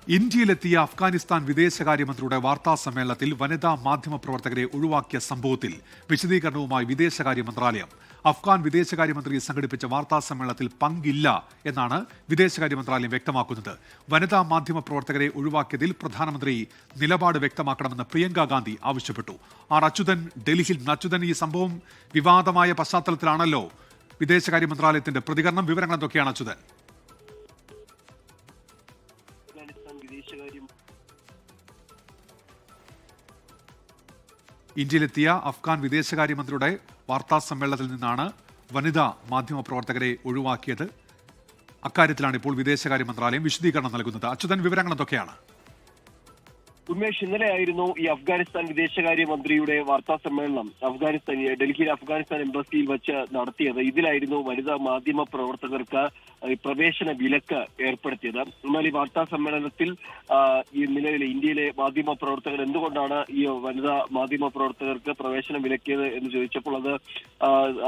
ഇന്ത്യയിലെത്തിയ അഫ്ഗാനിസ്ഥാൻ വിദേശകാര്യമന്ത്രിയുടെ വാർത്താ സമ്മേളനത്തിൽ വനിതാ മാധ്യമപ്രവർത്തകരെ ഒഴിവാക്കിയ സംഭവത്തിൽ വിശദീകരണവുമായി വിദേശകാര്യ മന്ത്രാലയം. അഫ്ഗാൻ വിദേശകാര്യമന്ത്രി സംഘടിപ്പിച്ച വാർത്താ സമ്മേളനത്തിൽ പങ്കില്ല എന്നാണ് വിദേശകാര്യ മന്ത്രാലയം വ്യക്തമാക്കുന്നത്. വനിതാ മാധ്യമപ്രവർത്തകരെ ഒഴിവാക്കിയതിൽ പ്രധാനമന്ത്രി നിലപാട് വ്യക്തമാക്കണമെന്ന് പ്രിയങ്ക ഗാന്ധി ആവശ്യപ്പെട്ടു. ആർ അച്യുതൻ ഡൽഹിയിൽ നിന്ന്. അച്യുതൻ, ഈ സംഭവം വിവാദമായ പശ്ചാത്തലത്തിലാണല്ലോ വിദേശകാര്യ മന്ത്രാലയത്തിന്റെ പ്രതികരണം. വിവരങ്ങൾ എന്തൊക്കെയാണ് അച്യുതൻ? ഇന്ത്യയിലെത്തിയ അഫ്ഗാൻ വിദേശകാര്യമന്ത്രിയുടെ വാർത്താ സമ്മേളനത്തിൽ നിന്നാണ് വനിതാ മാധ്യമപ്രവർത്തകരെ ഒഴിവാക്കിയത്. അക്കാര്യത്തിലാണ് ഇപ്പോൾ വിദേശകാര്യ മന്ത്രാലയം വിശദീകരണം നൽകുന്നത്. അച്യുതൻ, വിവരങ്ങൾ എന്തൊക്കെയാണ്? ഉന്മേഷ്, ഇന്നലെയായിരുന്നു ഈ അഫ്ഗാനിസ്ഥാൻ വിദേശകാര്യ മന്ത്രിയുടെ വാർത്താ സമ്മേളനം ഡൽഹിയിലെ അഫ്ഗാനിസ്ഥാൻ എംബസിയിൽ വെച്ച് നടത്തിയത്. ഇതിലായിരുന്നു വനിതാ മാധ്യമ പ്രവർത്തകർക്ക് പ്രവേശന വിലക്ക് ഏർപ്പെടുത്തിയത്. എന്നാൽ ഈ വാർത്താ സമ്മേളനത്തിൽ ഈ നിലവിലെ ഇന്ത്യയിലെ മാധ്യമ പ്രവർത്തകർ എന്തുകൊണ്ടാണ് ഈ വനിതാ മാധ്യമ പ്രവർത്തകർക്ക് പ്രവേശനം വിലക്കിയത് എന്ന് ചോദിച്ചപ്പോൾ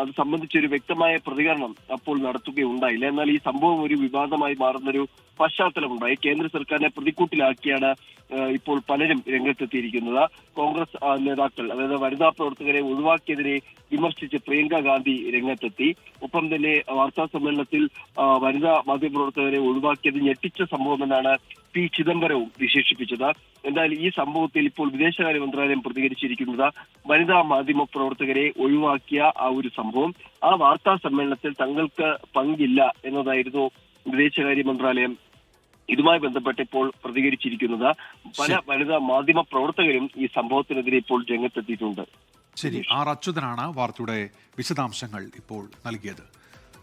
അത് സംബന്ധിച്ചൊരു വ്യക്തമായ പ്രതികരണം അപ്പോൾ നടത്തുകയുണ്ടായില്ല. എന്നാൽ ഈ സംഭവം ഒരു വിവാദമായി മാറുന്നൊരു പശ്ചാത്തലമുണ്ടായി. കേന്ദ്ര സർക്കാരിനെ പ്രതിക്കൂട്ടിലാക്കിയാണ് ഇപ്പോൾ പലരും രംഗത്തെത്തിയിരിക്കുന്നത്. കോൺഗ്രസ് നേതാക്കൾ, അതായത് വനിതാ പ്രവർത്തകരെ ഒഴിവാക്കിയതിനെ വിമർശിച്ച് പ്രിയങ്ക ഗാന്ധി രംഗത്തെത്തി. ഒപ്പം തന്നെ വാർത്താ സമ്മേളനത്തിൽ വനിതാ മാധ്യമപ്രവർത്തകരെ ഒഴിവാക്കിയത് ഞെട്ടിച്ച സംഭവമെന്നാണ് പി ചിദംബരവും വിശേഷിപ്പിച്ചത്. എന്നാൽ ഈ സംഭവത്തിൽ ഇപ്പോൾ വിദേശകാര്യ മന്ത്രാലയം പ്രതികരിച്ചിരിക്കുന്നത് വനിതാ മാധ്യമ പ്രവർത്തകരെ ഒഴിവാക്കിയ ആ ഒരു സംഭവം, ആ വാർത്താ സമ്മേളനത്തിൽ തങ്ങൾക്ക് പങ്കില്ല എന്നതായിരുന്നു വിദേശകാര്യ മന്ത്രാലയം ഇതുമായി ബന്ധപ്പെട്ട് ഇപ്പോൾ പ്രതികരിച്ചിരിക്കുന്നത്. പല വനിതാ മാധ്യമ പ്രവർത്തകരും ഈ സംഭവത്തിനെതിരെ ഇപ്പോൾ രംഗത്തെത്തിയിട്ടുണ്ട്. ശരി, ആർ അച്യുതനാണ് വാർത്തയുടെ വിശദാംശങ്ങൾ ഇപ്പോൾ നൽകിയത്.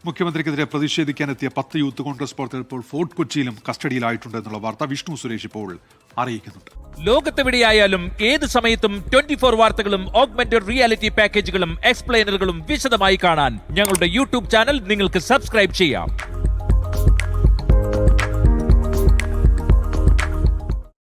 മുഖ്യമന്ത്രിക്കെതിരെ പ്രതിഷേധിക്കാനെത്തിയ 10 യൂത്ത് കോൺഗ്രസ് പ്രവർത്തകർ ഇപ്പോൾ ഫോർട്ട് കൊച്ചിയിലും കസ്റ്റഡിയിലായിട്ടുണ്ട് എന്നുള്ള വാർത്ത വിഷ്ണു സുരേഷ് ഇപ്പോൾ അറിയിക്കുന്നുണ്ട്. ലോകത്തെവിടെയായാലും ഏത് സമയത്തും 24 വാർത്തകളും ഓഗ്മെന്റഡ് റിയാലിറ്റി പാക്കേജുകളും എക്സ്പ്ലെയിനറുകളും വിശദമായി കാണാൻ ഞങ്ങളുടെ യൂട്യൂബ് ചാനൽ നിങ്ങൾക്ക് സബ്സ്ക്രൈബ് ചെയ്യാം.